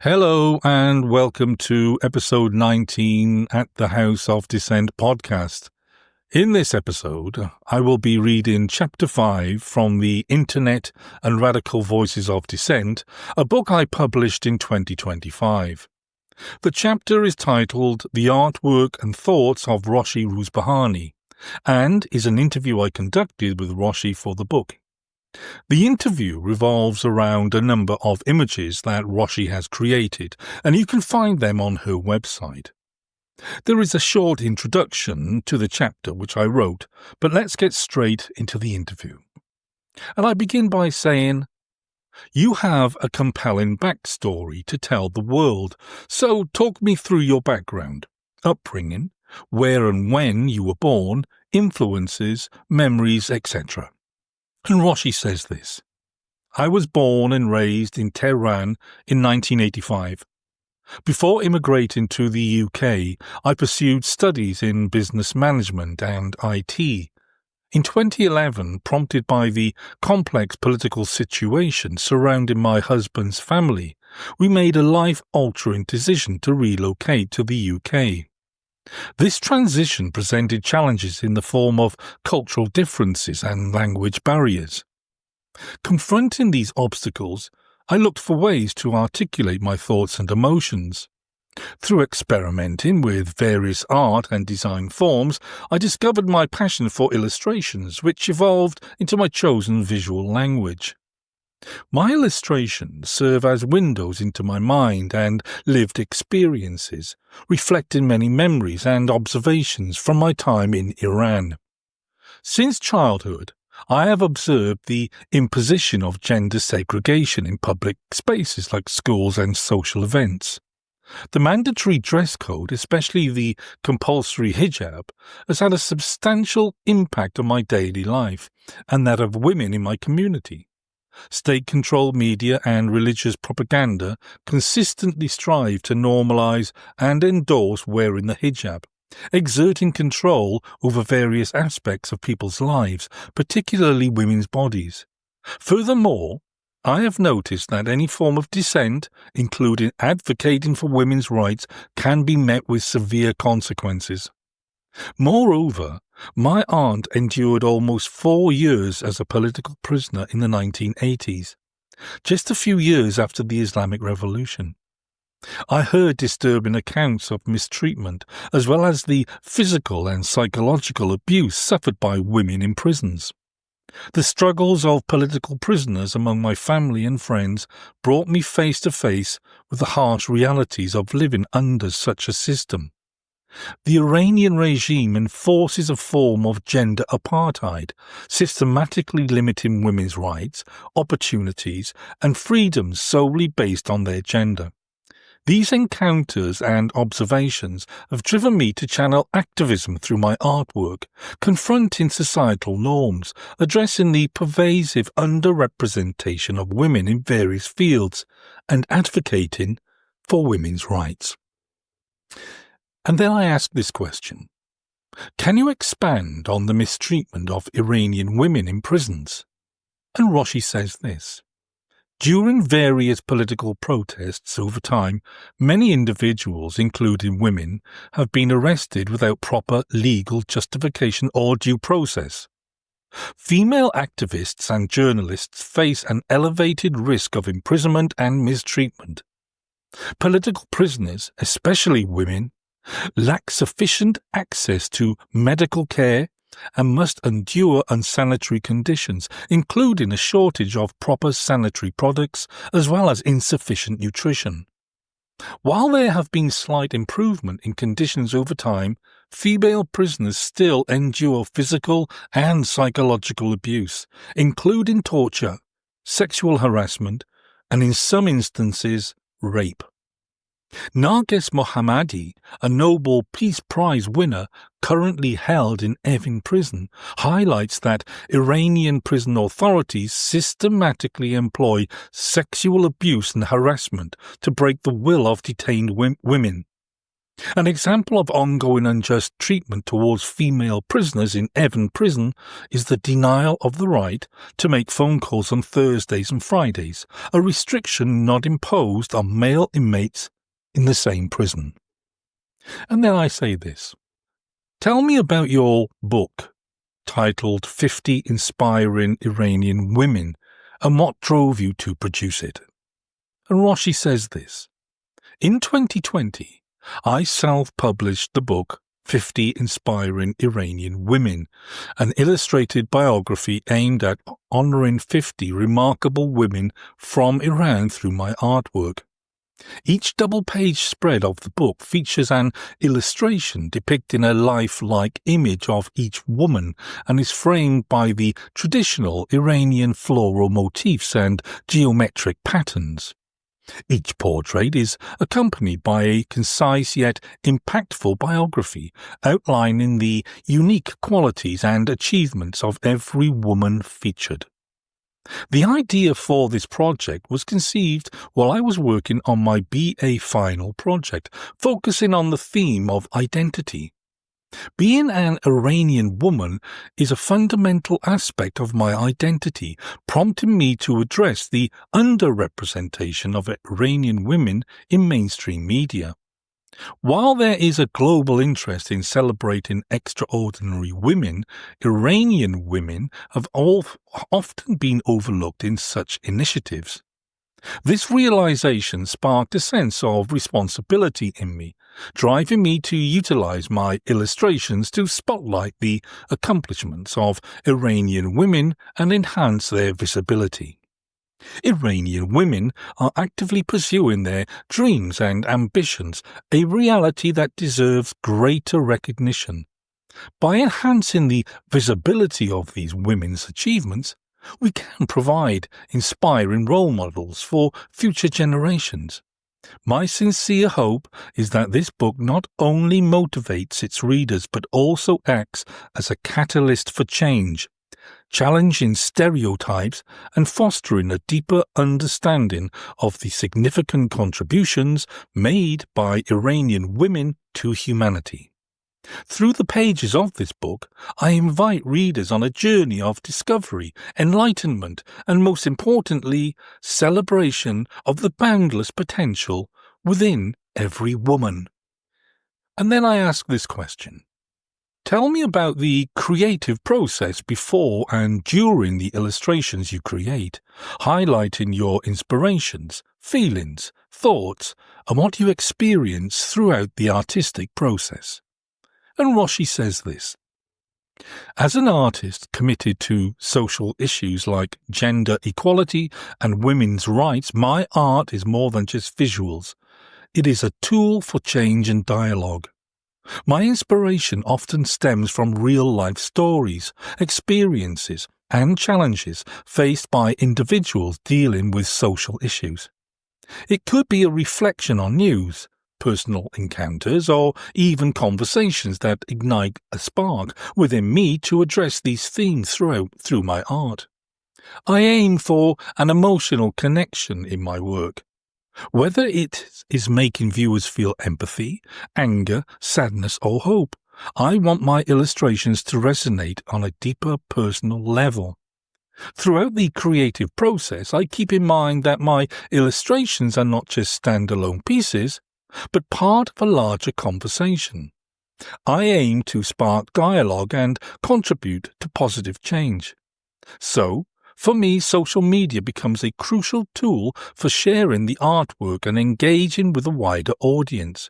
Hello and welcome to episode 19 at the House of Dissent podcast. In this episode, I will be reading chapter 5 from the Internet and Radical Voices of Dissent, a book I published in 2025. The chapter is titled The Artwork and Thoughts of Roshi Rouzbehani and is an interview I conducted with Roshi for the book. The interview revolves around a number of images that Roshi has created, and you can find them on her website. There is a short introduction to the chapter which I wrote, but let's get straight into the interview. And I begin by saying, you have a compelling backstory to tell the world, so talk me through your background, upbringing, where and when you were born, influences, memories, etc. And Roshi says this: I was born and raised in Tehran in 1985. Before immigrating to the UK, I pursued studies in business management and IT. In 2011, prompted by the complex political situation surrounding my husband's family, we made a life-altering decision to relocate to the UK. This transition presented challenges in the form of cultural differences and language barriers. Confronting these obstacles, I looked for ways to articulate my thoughts and emotions. Through experimenting with various art and design forms, I discovered my passion for illustrations, which evolved into my chosen visual language. My illustrations serve as windows into my mind and lived experiences, reflecting many memories and observations from my time in Iran. Since childhood, I have observed the imposition of gender segregation in public spaces like schools and social events. The mandatory dress code, especially the compulsory hijab, has had a substantial impact on my daily life and that of women in my community. State-controlled media and religious propaganda consistently strive to normalize and endorse wearing the hijab, exerting control over various aspects of people's lives, particularly women's bodies. Furthermore, I have noticed that any form of dissent, including advocating for women's rights, can be met with severe consequences. Moreover, my aunt endured almost 4 years as a political prisoner in the 1980s, just a few years after the Islamic Revolution. I heard disturbing accounts of mistreatment, as well as the physical and psychological abuse suffered by women in prisons. The struggles of political prisoners among my family and friends brought me face to face with the harsh realities of living under such a system. The Iranian regime enforces a form of gender apartheid, systematically limiting women's rights, opportunities, and freedoms solely based on their gender. These encounters and observations have driven me to channel activism through my artwork, confronting societal norms, addressing the pervasive underrepresentation of women in various fields, and advocating for women's rights. And then I ask this question: can you expand on the mistreatment of Iranian women in prisons? And Roshi says this: during various political protests over time, many individuals, including women, have been arrested without proper legal justification or due process. Female activists and journalists face an elevated risk of imprisonment and mistreatment. Political prisoners, especially women, lack sufficient access to medical care and must endure unsanitary conditions, including a shortage of proper sanitary products as well as insufficient nutrition. While there have been slight improvement in conditions over time, female prisoners still endure physical and psychological abuse, including torture, sexual harassment, and in some instances, rape. Narges Mohammadi, a Nobel Peace Prize winner currently held in Evin prison, highlights that Iranian prison authorities systematically employ sexual abuse and harassment to break the will of detained women. An example of ongoing unjust treatment towards female prisoners in Evin Prison is the denial of the right to make phone calls on Thursdays and Fridays, a restriction not imposed on male inmates in the same prison. And then I say this. Tell me about your book, titled 50 Inspiring Iranian Women, and what drove you to produce it. And Roshi says this. In 2020, I self-published the book 50 Inspiring Iranian Women, an illustrated biography aimed at honouring 50 remarkable women from Iran through my artwork. Each double-page spread of the book features an illustration depicting a lifelike image of each woman and is framed by the traditional Iranian floral motifs and geometric patterns. Each portrait is accompanied by a concise yet impactful biography outlining the unique qualities and achievements of every woman featured. The idea for this project was conceived while I was working on my BA final project, focusing on the theme of identity. Being an Iranian woman is a fundamental aspect of my identity, prompting me to address the underrepresentation of Iranian women in mainstream media. While there is a global interest in celebrating extraordinary women, Iranian women have often been overlooked in such initiatives. This realization sparked a sense of responsibility in me, driving me to utilize my illustrations to spotlight the accomplishments of Iranian women and enhance their visibility. Iranian women are actively pursuing their dreams and ambitions, a reality that deserves greater recognition. By enhancing the visibility of these women's achievements, we can provide inspiring role models for future generations. My sincere hope is that this book not only motivates its readers but also acts as a catalyst for change, challenging stereotypes and fostering a deeper understanding of the significant contributions made by Iranian women to humanity. Through the pages of this book, I invite readers on a journey of discovery, enlightenment, and most importantly, celebration of the boundless potential within every woman. And then I ask this question. Tell me about the creative process before and during the illustrations you create, highlighting your inspirations, feelings, thoughts, and what you experience throughout the artistic process. And Roshi says this. As an artist committed to social issues like gender equality and women's rights, my art is more than just visuals. It is a tool for change and dialogue. My inspiration often stems from real-life stories, experiences, and challenges faced by individuals dealing with social issues. It could be a reflection on news, personal encounters, or even conversations that ignite a spark within me to address these themes through my art. I aim for an emotional connection in my work. Whether it is making viewers feel empathy, anger, sadness, or hope, I want my illustrations to resonate on a deeper personal level. Throughout the creative process, I keep in mind that my illustrations are not just standalone pieces, but part of a larger conversation. I aim to spark dialogue and contribute to positive change. So, for me, social media becomes a crucial tool for sharing the artwork and engaging with a wider audience.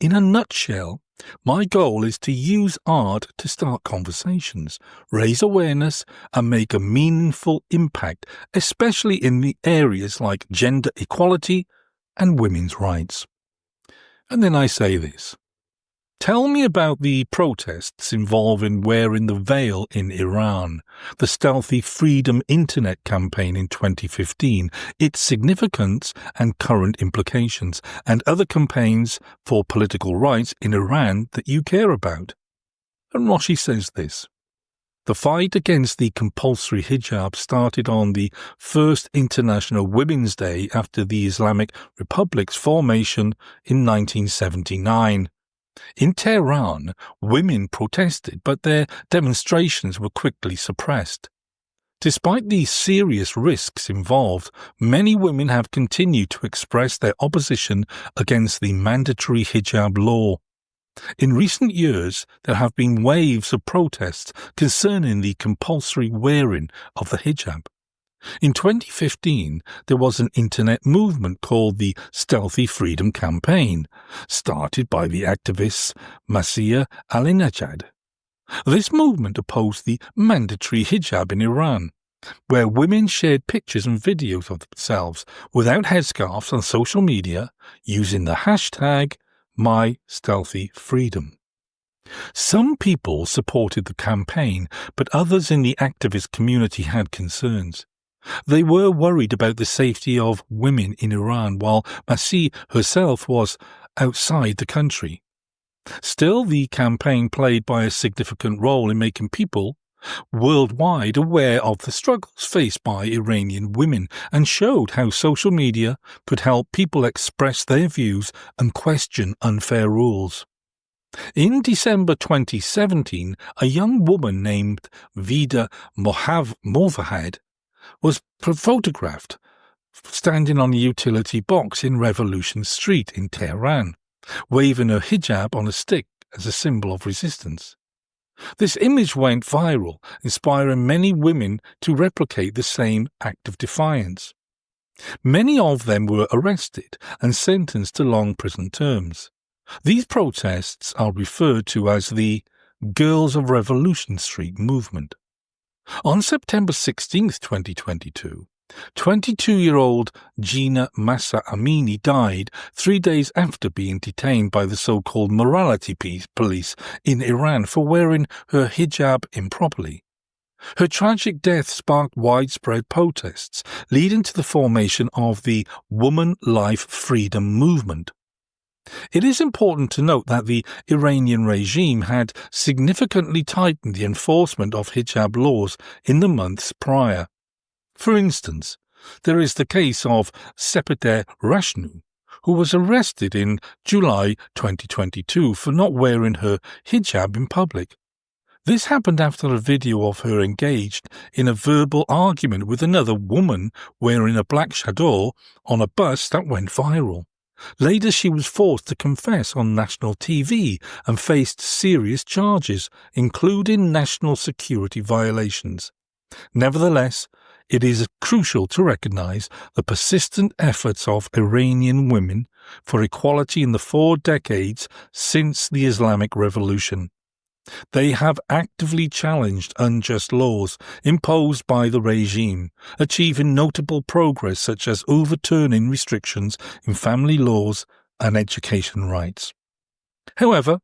In a nutshell, my goal is to use art to start conversations, raise awareness, and make a meaningful impact, especially in the areas like gender equality and women's rights. And then I say this. Tell me about the protests involving wearing the veil in Iran, the stealthy Freedom Internet campaign in 2015, its significance and current implications, and other campaigns for political rights in Iran that you care about. And Roshi says this. The fight against the compulsory hijab started on the first International Women's Day after the Islamic Republic's formation in 1979. In Tehran, women protested, but their demonstrations were quickly suppressed. Despite the serious risks involved, many women have continued to express their opposition against the mandatory hijab law. In recent years, there have been waves of protests concerning the compulsory wearing of the hijab. In 2015, there was an internet movement called the Stealthy Freedom Campaign, started by the activists Mahsa Alinejad. This movement opposed the mandatory hijab in Iran, where women shared pictures and videos of themselves without headscarves on social media using the hashtag #MyStealthyFreedom. Some people supported the campaign, but others in the activist community had concerns. They were worried about the safety of women in Iran, while Mahsa herself was outside the country. Still, the campaign played by a significant role in making people worldwide aware of the struggles faced by Iranian women and showed how social media could help people express their views and question unfair rules. In December 2017, a young woman named Vida Mohavahad was photographed standing on a utility box in Revolution Street in Tehran, waving her hijab on a stick as a symbol of resistance. This image went viral, inspiring many women to replicate the same act of defiance. Many of them were arrested and sentenced to long prison terms. These protests are referred to as the Girls of Revolution Street movement. On September 16, 2022, 22-year-old Gina Mahsa Amini died 3 days after being detained by the so-called morality police in Iran for wearing her hijab improperly. Her tragic death sparked widespread protests, leading to the formation of the Woman Life Freedom movement. It is important to note that the Iranian regime had significantly tightened the enforcement of hijab laws in the months prior. For instance, there is the case of Sepideh Rashnu, who was arrested in July 2022 for not wearing her hijab in public. This happened after a video of her engaged in a verbal argument with another woman wearing a black chador on a bus that went viral. Later, she was forced to confess on national TV and faced serious charges, including national security violations. Nevertheless, it is crucial to recognize the persistent efforts of Iranian women for equality in the 4 decades since the Islamic Revolution. They have actively challenged unjust laws imposed by the regime, achieving notable progress such as overturning restrictions in family laws and education rights. However,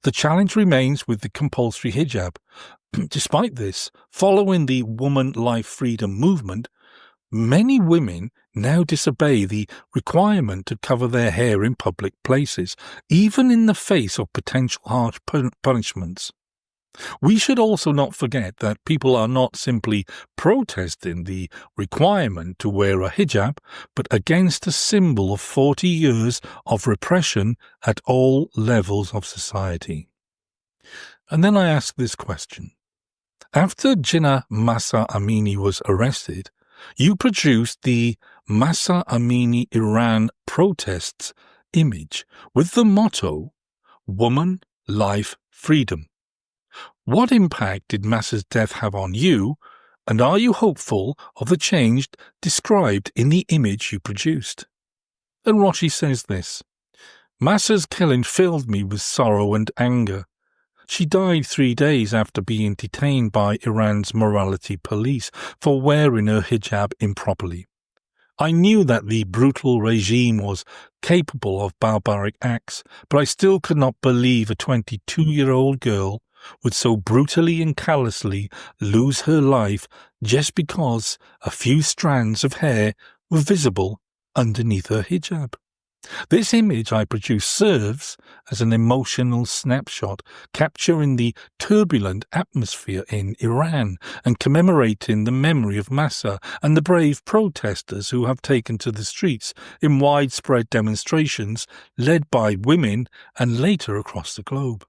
the challenge remains with the compulsory hijab. Despite this, following the Woman Life Freedom movement, many women now disobey the requirement to cover their hair in public places, even in the face of potential harsh punishments. We should also not forget that people are not simply protesting the requirement to wear a hijab, but against a symbol of 40 years of repression at all levels of society. And then I ask this question. After Gina Mahsa Amini was arrested, you produced the Mahsa Amini Iran protests image with the motto, Woman, Life, Freedom. What impact did Mahsa's death have on you, and are you hopeful of the change described in the image you produced? And Roshi says this, Mahsa's killing filled me with sorrow and anger. She died 3 days after being detained by Iran's morality police for wearing her hijab improperly. I knew that the brutal regime was capable of barbaric acts, but I still could not believe a 22-year-old girl would so brutally and callously lose her life just because a few strands of hair were visible underneath her hijab. This image I produce serves as an emotional snapshot, capturing the turbulent atmosphere in Iran and commemorating the memory of Mahsa and the brave protesters who have taken to the streets in widespread demonstrations led by women and later across the globe.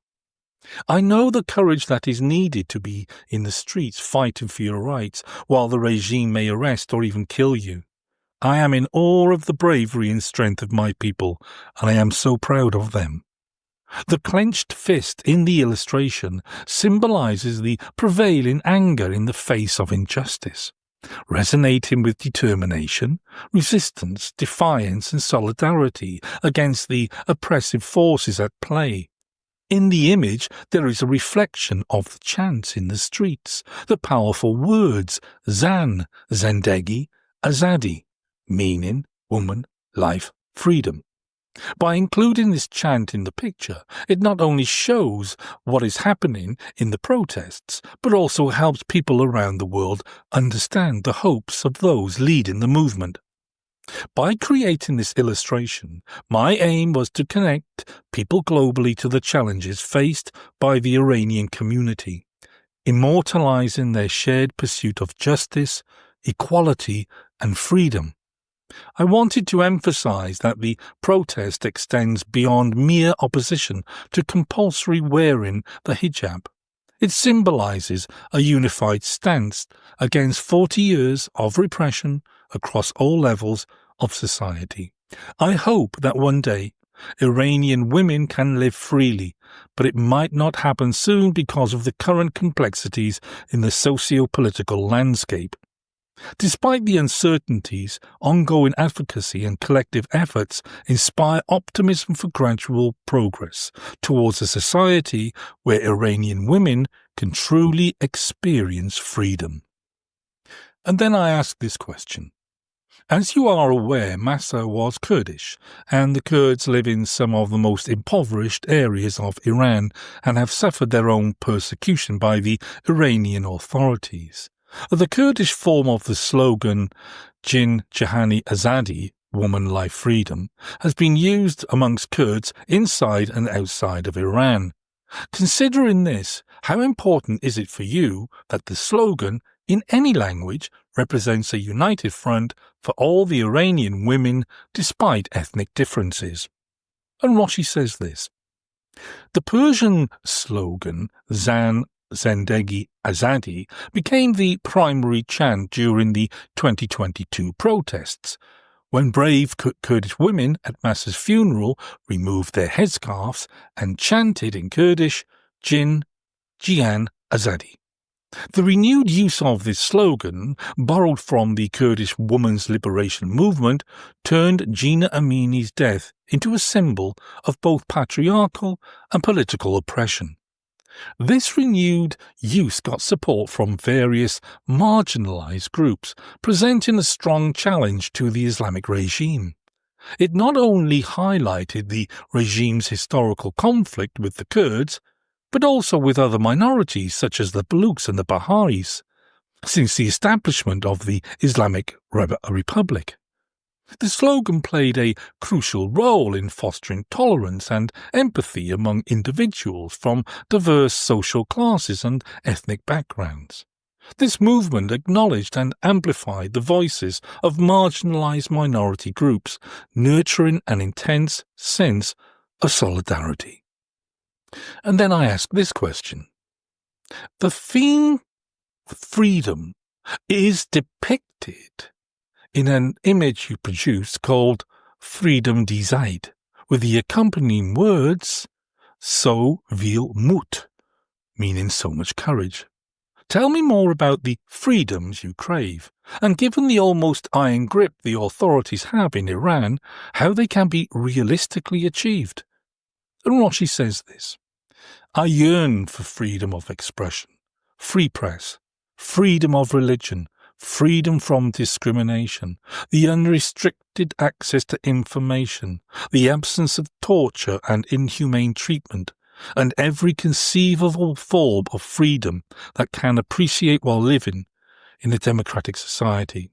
I know the courage that is needed to be in the streets fighting for your rights while the regime may arrest or even kill you. I am in awe of the bravery and strength of my people, and I am so proud of them. The clenched fist in the illustration symbolizes the prevailing anger in the face of injustice, resonating with determination, resistance, defiance, and solidarity against the oppressive forces at play. In the image, there is a reflection of the chants in the streets, the powerful words Zan, Zendegi, Azadi, meaning, woman, life, freedom. By including this chant in the picture, it not only shows what is happening in the protests, but also helps people around the world understand the hopes of those leading the movement. By creating this illustration, my aim was to connect people globally to the challenges faced by the Iranian community, immortalizing their shared pursuit of justice, equality, and freedom. I wanted to emphasize that the protest extends beyond mere opposition to compulsory wearing the hijab. It symbolizes a unified stance against 40 years of repression across all levels of society. I hope that one day Iranian women can live freely, but it might not happen soon because of the current complexities in the socio-political landscape. Despite the uncertainties, ongoing advocacy and collective efforts inspire optimism for gradual progress towards a society where Iranian women can truly experience freedom. And then I ask this question. As you are aware, Mahsa was Kurdish, and the Kurds live in some of the most impoverished areas of Iran and have suffered their own persecution by the Iranian authorities. The Kurdish form of the slogan Jin Jahani Azadi, Woman, Life, Freedom, has been used amongst Kurds inside and outside of Iran. Considering this, how important is it for you that the slogan, in any language, represents a united front for all the Iranian women despite ethnic differences? And Roshi says this. The Persian slogan, Zan Zendegi Azadi, became the primary chant during the 2022 protests, when brave Kurdish women at Mahsa's funeral removed their headscarves and chanted in Kurdish, Jin, Jihan, Azadi. The renewed use of this slogan, borrowed from the Kurdish women's liberation movement, turned Gina Amini's death into a symbol of both patriarchal and political oppression. This renewed use got support from various marginalized groups, presenting a strong challenge to the Islamic regime. It not only highlighted the regime's historical conflict with the Kurds, but also with other minorities such as the Baluchs and the Baha'is, since the establishment of the Islamic Republic. The slogan played a crucial role in fostering tolerance and empathy among individuals from diverse social classes and ethnic backgrounds. This movement acknowledged and amplified the voices of marginalized minority groups, nurturing an intense sense of solidarity. And then I ask this question. The theme freedom is depicted in an image you produced called Freedom die Zeit, with the accompanying words, so viel Mut, meaning so much courage. Tell me more about the freedoms you crave, and given the almost iron grip the authorities have in Iran, how they can be realistically achieved. And Roshi says this. I yearn for freedom of expression, free press, freedom of religion, freedom from discrimination, the unrestricted access to information, the absence of torture and inhumane treatment, and every conceivable form of freedom that can appreciate while living in a democratic society.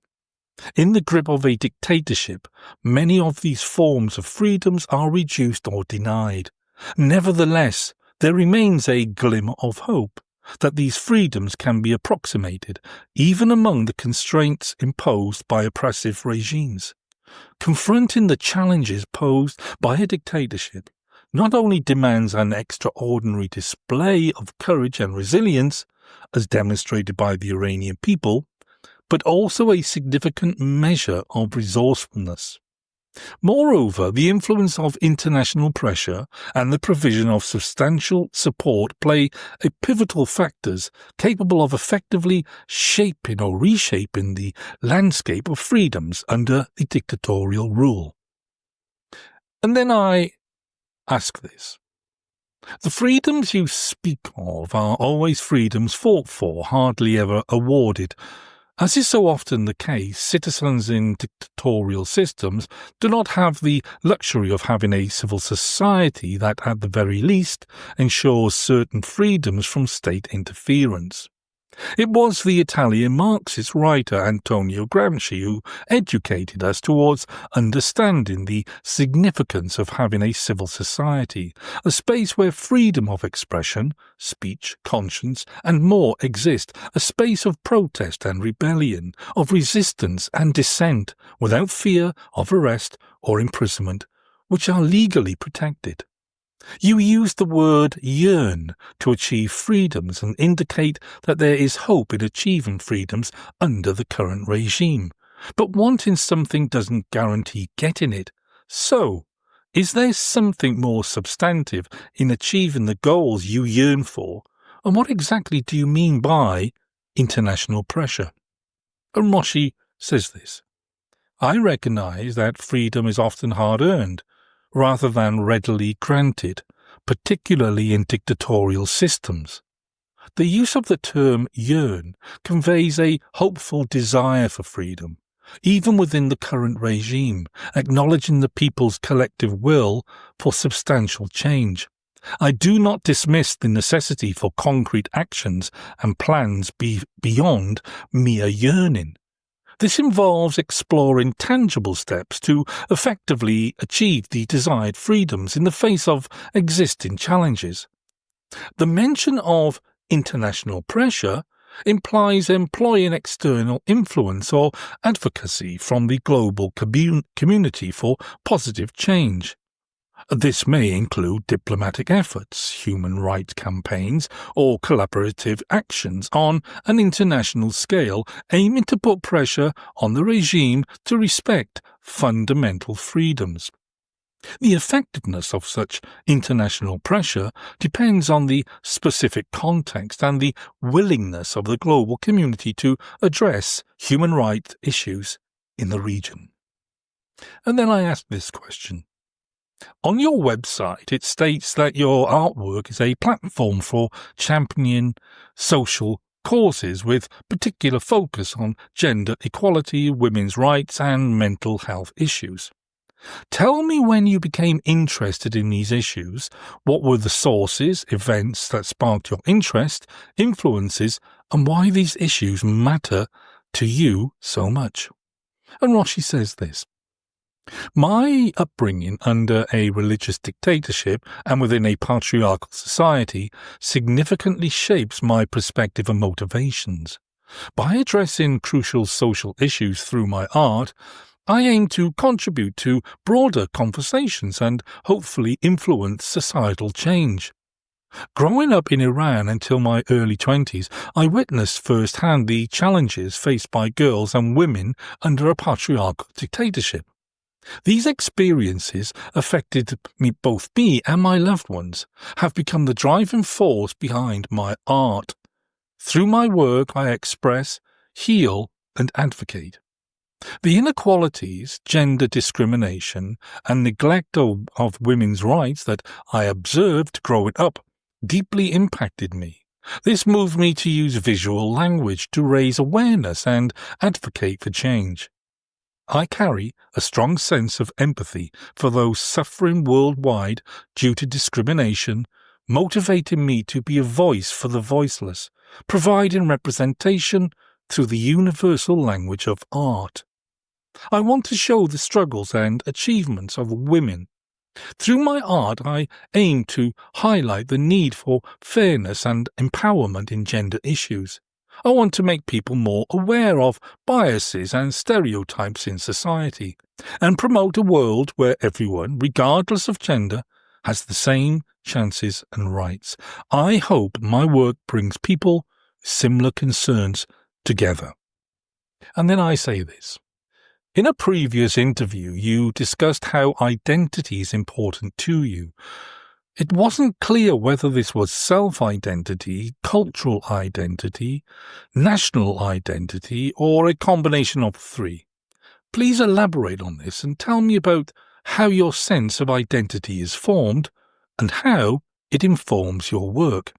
In the grip of a dictatorship, many of these forms of freedoms are reduced or denied. Nevertheless, there remains a glimmer of hope that these freedoms can be approximated, even among the constraints imposed by oppressive regimes. Confronting the challenges posed by a dictatorship not only demands an extraordinary display of courage and resilience, as demonstrated by the Iranian people, but also a significant measure of resourcefulness. Moreover, the influence of international pressure and the provision of substantial support play a pivotal factors capable of effectively shaping or reshaping the landscape of freedoms under a dictatorial rule. And then I ask this. The freedoms you speak of are always freedoms fought for, hardly ever awarded. As is so often the case, citizens in dictatorial systems do not have the luxury of having a civil society that, at the very least, ensures certain freedoms from state interference. It was the Italian Marxist writer Antonio Gramsci who educated us towards understanding the significance of having a civil society, a space where freedom of expression, speech, conscience, and more exist, a space of protest and rebellion, of resistance and dissent, without fear of arrest or imprisonment, which are legally protected. You use the word yearn to achieve freedoms and indicate that there is hope in achieving freedoms under the current regime. But wanting something doesn't guarantee getting it. So, is there something more substantive in achieving the goals you yearn for? And what exactly do you mean by international pressure? And Roshi says this. I recognize that freedom is often hard-earned, rather than readily granted, particularly in dictatorial systems. The use of the term yearn conveys a hopeful desire for freedom, even within the current regime, acknowledging the people's collective will for substantial change. I do not dismiss the necessity for concrete actions and plans beyond mere yearning. This involves exploring tangible steps to effectively achieve the desired freedoms in the face of existing challenges. The mention of international pressure implies employing external influence or advocacy from the global community for positive change. This may include diplomatic efforts, human rights campaigns, or collaborative actions on an international scale aiming to put pressure on the regime to respect fundamental freedoms. The effectiveness of such international pressure depends on the specific context and the willingness of the global community to address human rights issues in the region. And then I ask this question. On your website, it states that your artwork is a platform for championing social causes with particular focus on gender equality, women's rights, and mental health issues. Tell me when you became interested in these issues, what were the sources, events that sparked your interest, influences, and why these issues matter to you so much. And Roshi says this. My upbringing under a religious dictatorship and within a patriarchal society significantly shapes my perspective and motivations. By addressing crucial social issues through my art, I aim to contribute to broader conversations and hopefully influence societal change. Growing up in Iran until my early 20s, I witnessed firsthand the challenges faced by girls and women under a patriarchal dictatorship. These experiences affected both me and my loved ones, have become the driving force behind my art. Through my work, I express, heal, and advocate. The inequalities, gender discrimination, and neglect of women's rights that I observed growing up deeply impacted me. This moved me to use visual language to raise awareness and advocate for change. I carry a strong sense of empathy for those suffering worldwide due to discrimination, motivating me to be a voice for the voiceless, providing representation through the universal language of art. I want to show the struggles and achievements of women. Through my art, I aim to highlight the need for fairness and empowerment in gender issues. I want to make people more aware of biases and stereotypes in society, and promote a world where everyone, regardless of gender, has the same chances and rights. I hope my work brings people with similar concerns together. And then I say this. In a previous interview, you discussed how identity is important to you. It wasn't clear whether this was self-identity, cultural identity, national identity, or a combination of three. Please elaborate on this and tell me about how your sense of identity is formed and how it informs your work.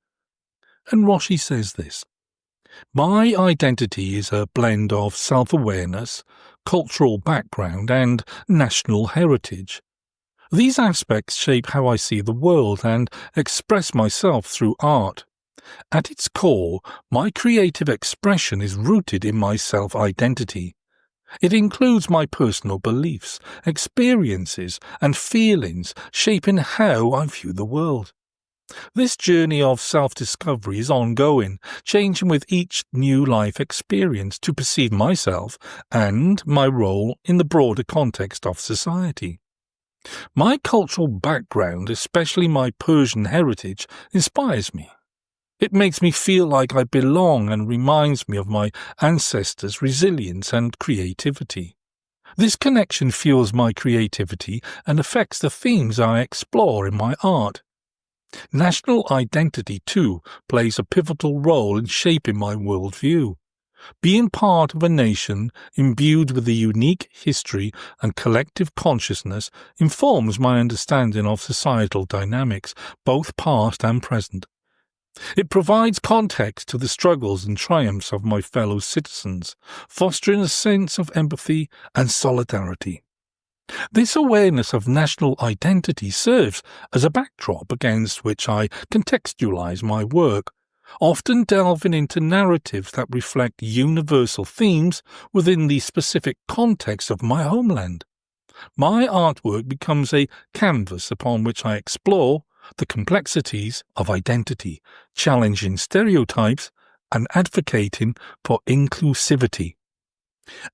And Roshi says this. My identity is a blend of self-awareness, cultural background, and national heritage. These aspects shape how I see the world and express myself through art. At its core, my creative expression is rooted in my self-identity. It includes my personal beliefs, experiences, and feelings shaping how I view the world. This journey of self-discovery is ongoing, changing with each new life experience to perceive myself and my role in the broader context of society. My cultural background, especially my Persian heritage, inspires me. It makes me feel like I belong and reminds me of my ancestors' resilience and creativity. This connection fuels my creativity and affects the themes I explore in my art. National identity, too, plays a pivotal role in shaping my worldview. Being part of a nation imbued with a unique history and collective consciousness informs my understanding of societal dynamics, both past and present. It provides context to the struggles and triumphs of my fellow citizens, fostering a sense of empathy and solidarity. This awareness of national identity serves as a backdrop against which I contextualize my work, often delving into narratives that reflect universal themes within the specific context of my homeland. My artwork becomes a canvas upon which I explore the complexities of identity, challenging stereotypes and advocating for inclusivity.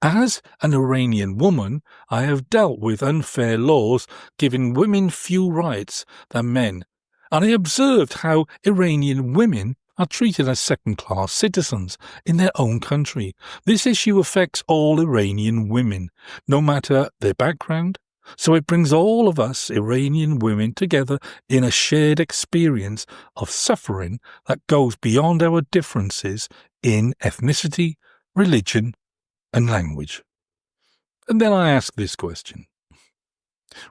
As an Iranian woman, I have dealt with unfair laws giving women few rights than men, and I observed how Iranian women are treated as second-class citizens in their own country. This issue affects all Iranian women, no matter their background, so it brings all of us Iranian women together in a shared experience of suffering that goes beyond our differences in ethnicity, religion, and language. And then I ask this question.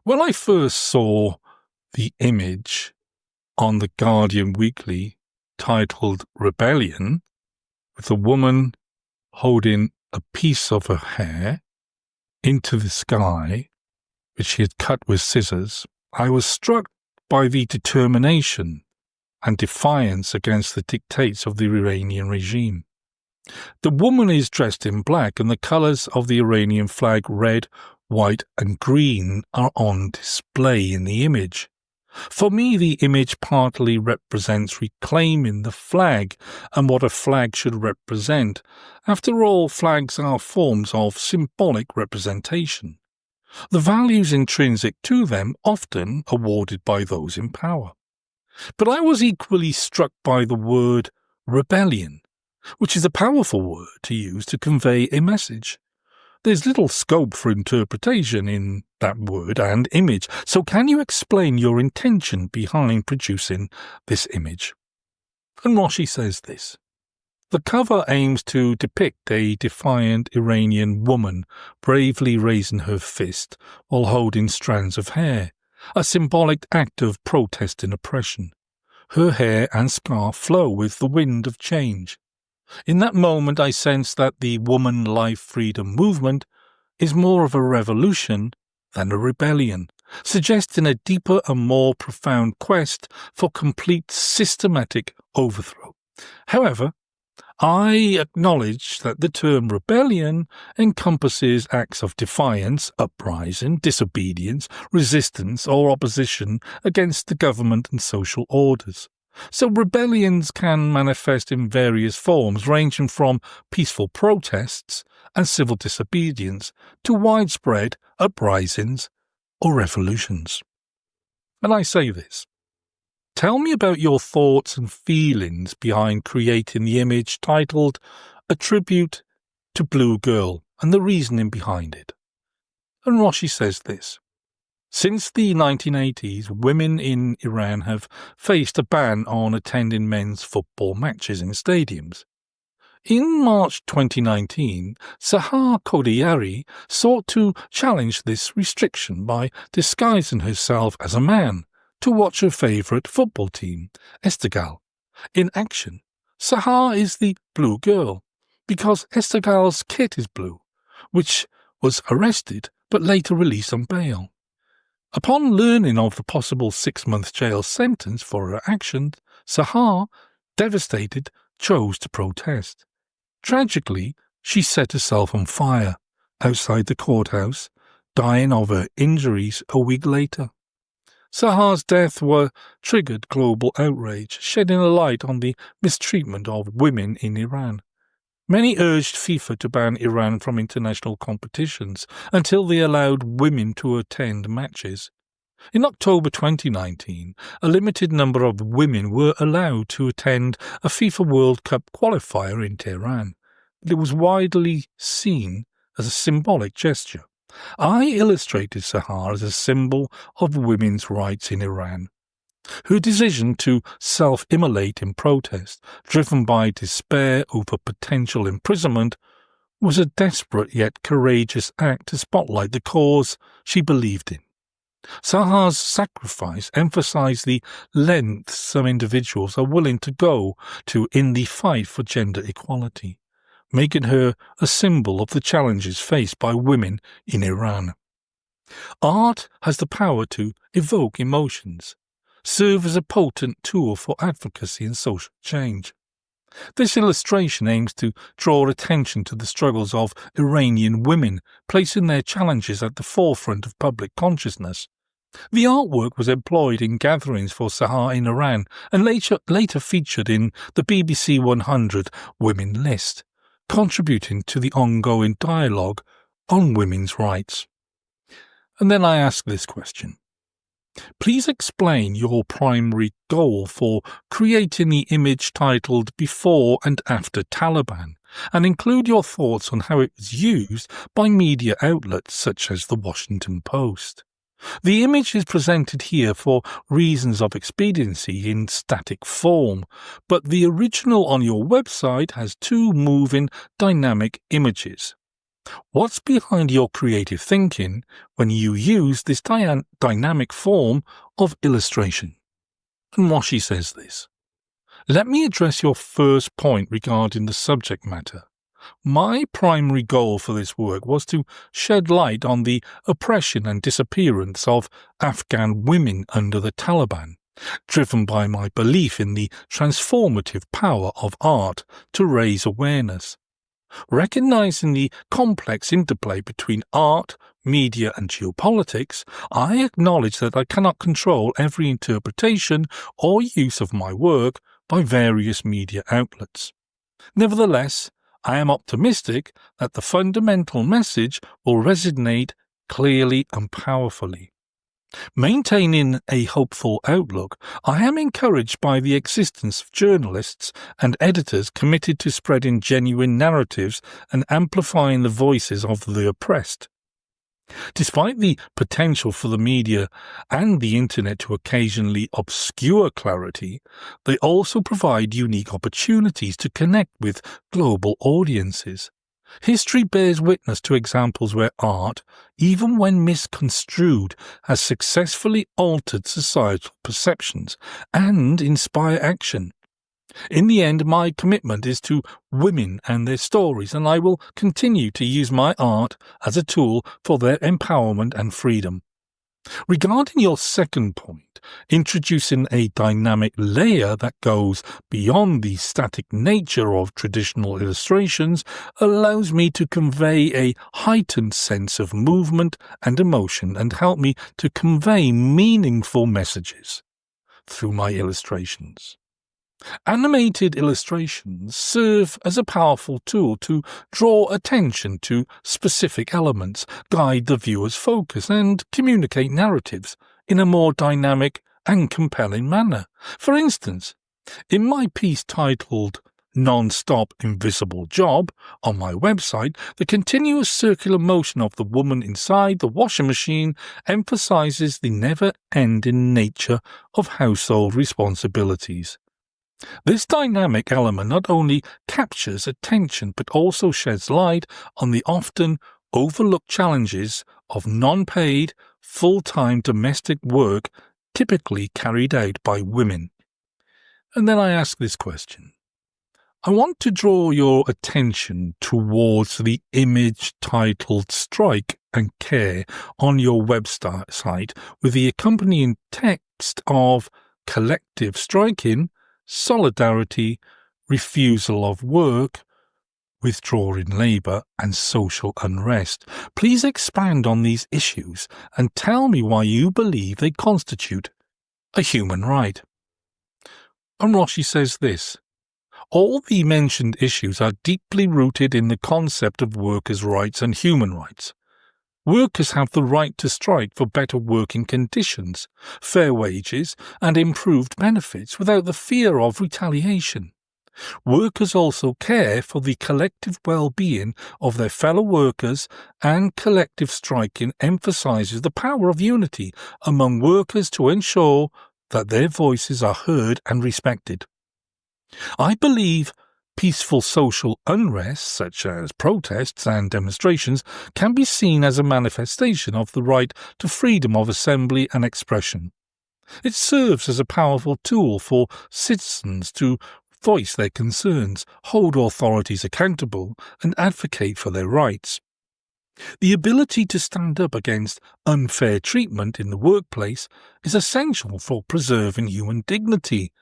When I first saw the image on the Guardian Weekly titled Rebellion, with a woman holding a piece of her hair into the sky, which she had cut with scissors, I was struck by the determination and defiance against the dictates of the Iranian regime. The woman is dressed in black, and the colours of the Iranian flag, red, white and green, are on display in the image. For me, the image partly represents reclaiming the flag and what a flag should represent. After all, flags are forms of symbolic representation. The values intrinsic to them often awarded by those in power. But I was equally struck by the word rebellion, which is a powerful word to use to convey a message. There's little scope for interpretation in that word and image, so can you explain your intention behind producing this image? And Roshi says this. The cover aims to depict a defiant Iranian woman bravely raising her fist while holding strands of hair, a symbolic act of protesting oppression. Her hair and scarf flow with the wind of change. In that moment, I sense that the woman life freedom movement is more of a revolution than a rebellion, suggesting a deeper and more profound quest for complete systematic overthrow. However, I acknowledge that the term rebellion encompasses acts of defiance, uprising, disobedience, resistance, or opposition against the government and social orders. So rebellions can manifest in various forms, ranging from peaceful protests and civil disobedience to widespread uprisings or revolutions. And I say this. Tell me about your thoughts and feelings behind creating the image titled A Tribute to Blue Girl and the reasoning behind it. And Roshi says this. Since the 1980s, women in Iran have faced a ban on attending men's football matches in stadiums. In March 2019, Sahar Kodayari sought to challenge this restriction by disguising herself as a man to watch her favourite football team, Esteghlal, in action. Sahar is the blue girl, because Esteghl's kit is blue, which was arrested but later released on bail. Upon learning of the possible 6-month jail sentence for her actions, Sahar, devastated, chose to protest. Tragically, she set herself on fire outside the courthouse, dying of her injuries a week later. Sahar's death triggered global outrage, shedding a light on the mistreatment of women in Iran. Many urged FIFA to ban Iran from international competitions until they allowed women to attend matches. In October 2019, a limited number of women were allowed to attend a FIFA World Cup qualifier in Tehran, but it was widely seen as a symbolic gesture. I illustrated Sahar as a symbol of women's rights in Iran. Her decision to self-immolate in protest, driven by despair over potential imprisonment, was a desperate yet courageous act to spotlight the cause she believed in. Sahar's sacrifice emphasized the lengths some individuals are willing to go to in the fight for gender equality, making her a symbol of the challenges faced by women in Iran. Art has the power to evoke emotions, serve as a potent tool for advocacy and social change. This illustration aims to draw attention to the struggles of Iranian women, placing their challenges at the forefront of public consciousness. The artwork was employed in gatherings for Sahar in Iran and later featured in the BBC 100 Women list, contributing to the ongoing dialogue on women's rights. And then I ask this question. Please explain your primary goal for creating the image titled Before and After Taliban, and include your thoughts on how it was used by media outlets such as the Washington Post. The image is presented here for reasons of expediency in static form, but the original on your website has 2 moving, dynamic images. What's behind your creative thinking when you use this dynamic form of illustration? And Roshi says this. Let me address your first point regarding the subject matter. My primary goal for this work was to shed light on the oppression and disappearance of Afghan women under the Taliban, driven by my belief in the transformative power of art to raise awareness. Recognizing the complex interplay between art, media and geopolitics, I acknowledge that I cannot control every interpretation or use of my work by various media outlets. Nevertheless, I am optimistic that the fundamental message will resonate clearly and powerfully. Maintaining a hopeful outlook, I am encouraged by the existence of journalists and editors committed to spreading genuine narratives and amplifying the voices of the oppressed. Despite the potential for the media and the internet to occasionally obscure clarity, they also provide unique opportunities to connect with global audiences. History bears witness to examples where art, even when misconstrued, has successfully altered societal perceptions and inspired action. In the end, my commitment is to women and their stories, and I will continue to use my art as a tool for their empowerment and freedom. Regarding your second point, introducing a dynamic layer that goes beyond the static nature of traditional illustrations allows me to convey a heightened sense of movement and emotion and help me to convey meaningful messages through my illustrations. Animated illustrations serve as a powerful tool to draw attention to specific elements, guide the viewer's focus, and communicate narratives in a more dynamic and compelling manner. For instance, in my piece titled Non-Stop Invisible Job on my website, the continuous circular motion of the woman inside the washing machine emphasizes the never-ending nature of household responsibilities. This dynamic element not only captures attention but also sheds light on the often overlooked challenges of non-paid, full-time domestic work typically carried out by women. And then I ask this question. I want to draw your attention towards the image titled Strike and Care on your website with the accompanying text of collective striking, solidarity, refusal of work, withdrawing labour, and social unrest. Please expand on these issues and tell me why you believe they constitute a human right. And Roshi says this: all the mentioned issues are deeply rooted in the concept of workers' rights and human rights. Workers have the right to strike for better working conditions, fair wages, and improved benefits without the fear of retaliation. Workers also care for the collective well-being of their fellow workers, and collective striking emphasizes the power of unity among workers to ensure that their voices are heard and respected. I believe peaceful social unrest, such as protests and demonstrations, can be seen as a manifestation of the right to freedom of assembly and expression. It serves as a powerful tool for citizens to voice their concerns, hold authorities accountable, and advocate for their rights. The ability to stand up against unfair treatment in the workplace is essential for preserving human dignity.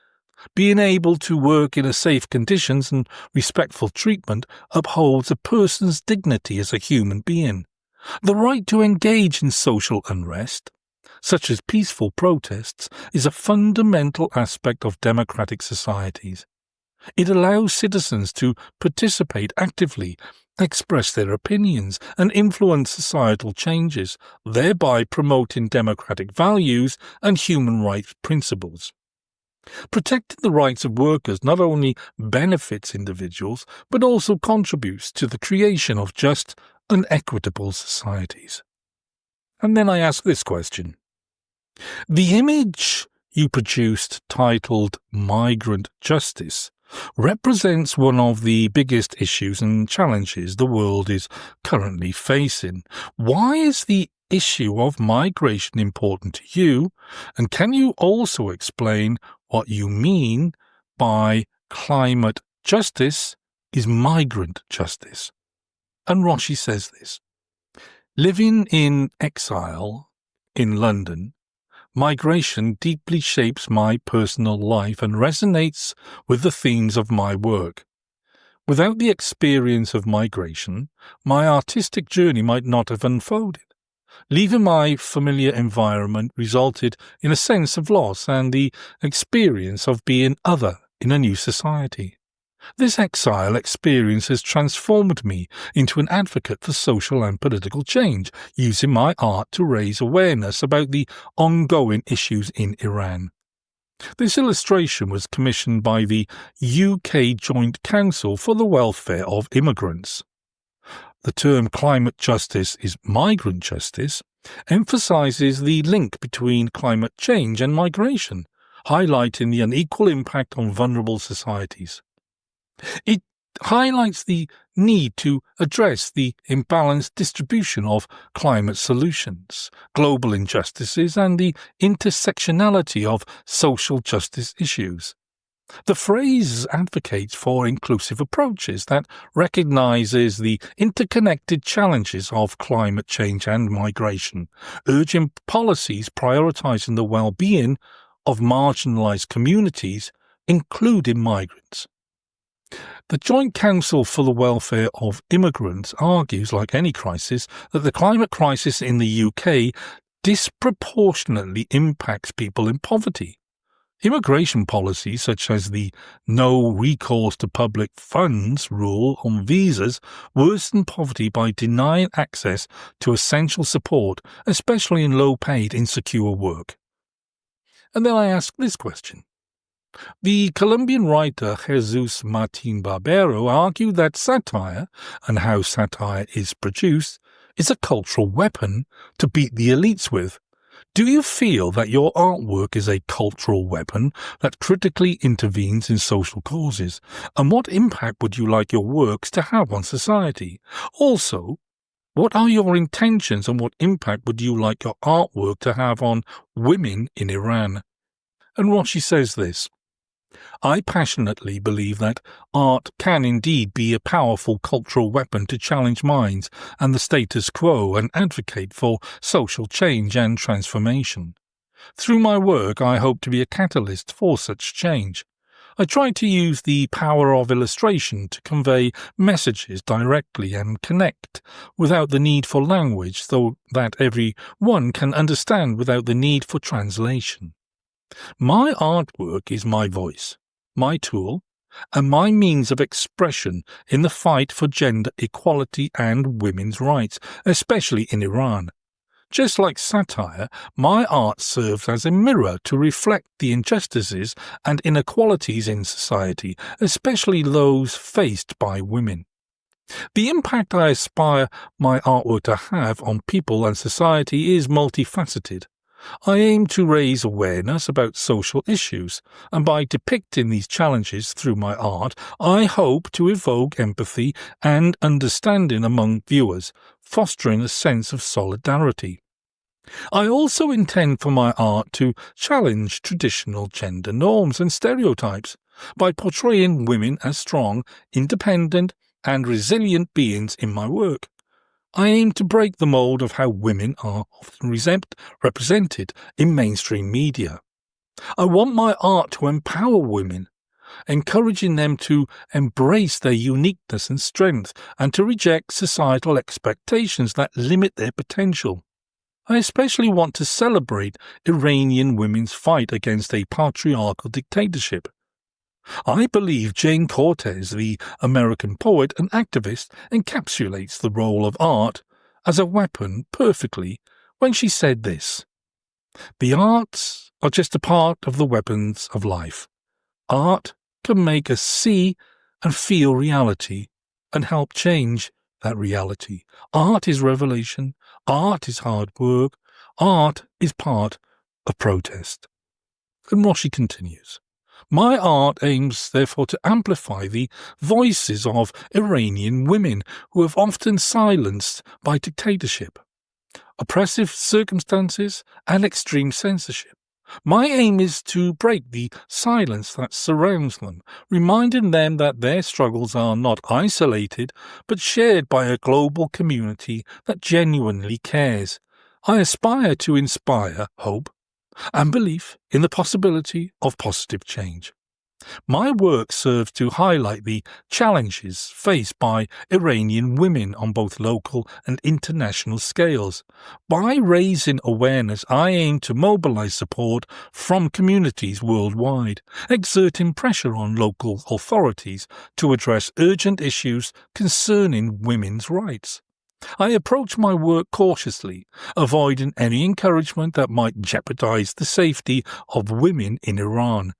Being able to work in safe conditions and respectful treatment upholds a person's dignity as a human being. The right to engage in social unrest, such as peaceful protests, is a fundamental aspect of democratic societies. It allows citizens to participate actively, express their opinions, and influence societal changes, thereby promoting democratic values and human rights principles. Protecting the rights of workers not only benefits individuals, but also contributes to the creation of just and equitable societies. And then I ask this question. The image you produced titled Migrant Justice represents one of the biggest issues and challenges the world is currently facing. Why is the issue of migration important to you? And can you also explain what you mean by climate justice is migrant justice? And Roshi says this: living in exile in London, migration deeply shapes my personal life and resonates with the themes of my work. Without the experience of migration, my artistic journey might not have unfolded. Leaving my familiar environment resulted in a sense of loss and the experience of being other in a new society. This exile experience has transformed me into an advocate for social and political change, using my art to raise awareness about the ongoing issues in Iran. This illustration was commissioned by the UK Joint Council for the Welfare of Immigrants. The term climate justice is migrant justice emphasizes the link between climate change and migration, highlighting the unequal impact on vulnerable societies. It highlights the need to address the imbalanced distribution of climate solutions, global injustices, and the intersectionality of social justice issues. The phrase advocates for inclusive approaches that recognizes the interconnected challenges of climate change and migration, urging policies prioritizing the well-being of marginalized communities, including migrants. The Joint Council for the Welfare of Immigrants argues, like any crisis, that the climate crisis in the UK disproportionately impacts people in poverty. Immigration policies such as the no recourse to public funds rule on visas worsen poverty by denying access to essential support, especially in low-paid, insecure work. And then I ask this question. The Colombian writer Jesus Martin Barbero argued that satire, and how satire is produced, is a cultural weapon to beat the elites with. Do you feel that your artwork is a cultural weapon that critically intervenes in social causes? And what impact would you like your works to have on society? Also, what are your intentions and what impact would you like your artwork to have on women in Iran? And Roshi says this. I passionately believe that art can indeed be a powerful cultural weapon to challenge minds and the status quo and advocate for social change and transformation. Through my work, I hope to be a catalyst for such change. I try to use the power of illustration to convey messages directly and connect without the need for language, so that everyone can understand without the need for translation. My artwork is my voice, my tool, and my means of expression in the fight for gender equality and women's rights, especially in Iran. Just like satire, my art serves as a mirror to reflect the injustices and inequalities in society, especially those faced by women. The impact I aspire my artwork to have on people and society is multifaceted. I aim to raise awareness about social issues, and by depicting these challenges through my art, I hope to evoke empathy and understanding among viewers, fostering a sense of solidarity. I also intend for my art to challenge traditional gender norms and stereotypes by portraying women as strong, independent, and resilient beings in my work. I aim to break the mold of how women are often represented in mainstream media. I want my art to empower women, encouraging them to embrace their uniqueness and strength and to reject societal expectations that limit their potential. I especially want to celebrate Iranian women's fight against a patriarchal dictatorship. I believe Jane Cortez, the American poet and activist, encapsulates the role of art as a weapon perfectly when she said this: "The arts are just a part of the weapons of life. Art can make us see and feel reality and help change that reality. Art is revelation. Art is hard work. Art is part of protest." And Roshi continues. My art aims, therefore, to amplify the voices of Iranian women who have often silenced by dictatorship, oppressive circumstances, and extreme censorship. My aim is to break the silence that surrounds them, reminding them that their struggles are not isolated, but shared by a global community that genuinely cares. I aspire to inspire hope and belief in the possibility of positive change. My work serves to highlight the challenges faced by Iranian women on both local and international scales. By raising awareness, I aim to mobilize support from communities worldwide, exerting pressure on local authorities to address urgent issues concerning women's rights. I approach my work cautiously, avoiding any encouragement that might jeopardize the safety of women in Iran.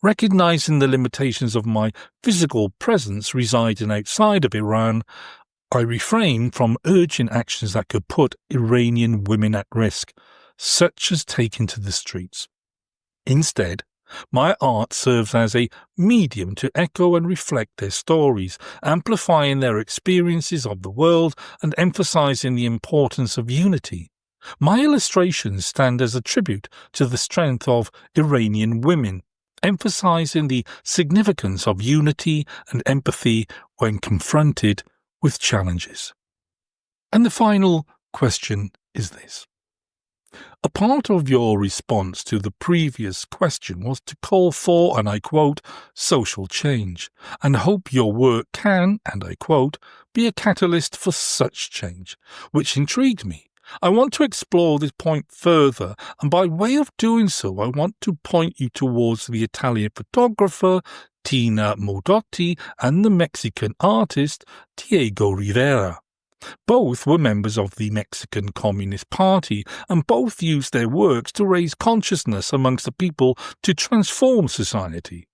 Recognizing the limitations of my physical presence residing outside of Iran, I refrain from urging actions that could put Iranian women at risk, such as taking to the streets. Instead, my art serves as a medium to echo and reflect their stories, amplifying their experiences of the world and emphasizing the importance of unity. My illustrations stand as a tribute to the strength of Iranian women, emphasizing the significance of unity and empathy when confronted with challenges. And the final question is this. A part of your response to the previous question was to call for, and I quote, social change, and hope your work can, and I quote, be a catalyst for such change, which intrigued me. I want to explore this point further, and by way of doing so, I want to point you towards the Italian photographer Tina Modotti and the Mexican artist Diego Rivera. Both were members of the Mexican Communist Party, and both used their works to raise consciousness amongst the people to transform society.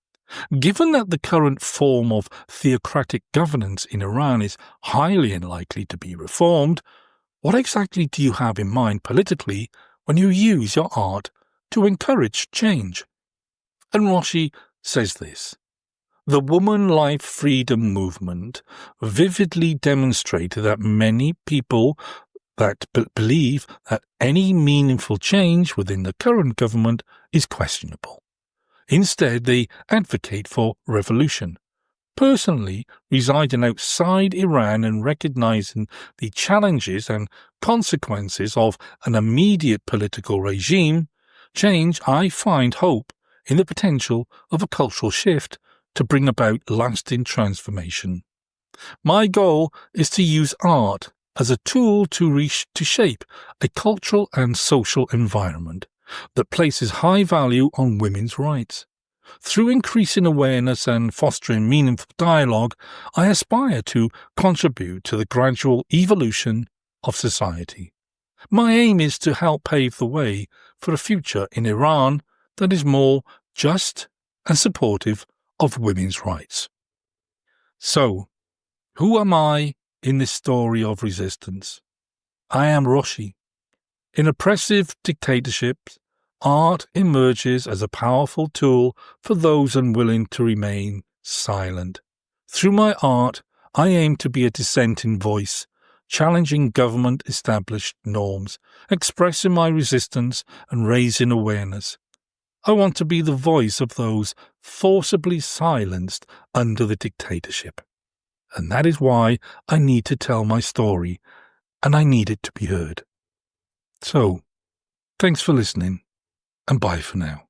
Given that the current form of theocratic governance in Iran is highly unlikely to be reformed, what exactly do you have in mind politically when you use your art to encourage change? And Roshi says this. The woman life freedom movement vividly demonstrated that many people that believe that any meaningful change within the current government is questionable. Instead, they advocate for revolution. Personally, residing outside Iran and recognizing the challenges and consequences of an immediate political regime change, I find hope in the potential of a cultural shift to bring about lasting transformation. My goal is to use art as a tool to shape a cultural and social environment that places high value on women's rights. Through increasing awareness and fostering meaningful dialogue, I aspire to contribute to the gradual evolution of society. My aim is to help pave the way for a future in Iran that is more just and supportive of women's rights. So, who am I in this story of resistance? I am Roshi. In oppressive dictatorships, art emerges as a powerful tool for those unwilling to remain silent. Through my art, I aim to be a dissenting voice, challenging government-established norms, expressing my resistance and raising awareness. I want to be the voice of those forcibly silenced under the dictatorship. And that is why I need to tell my story, and I need it to be heard. So, thanks for listening, and bye for now.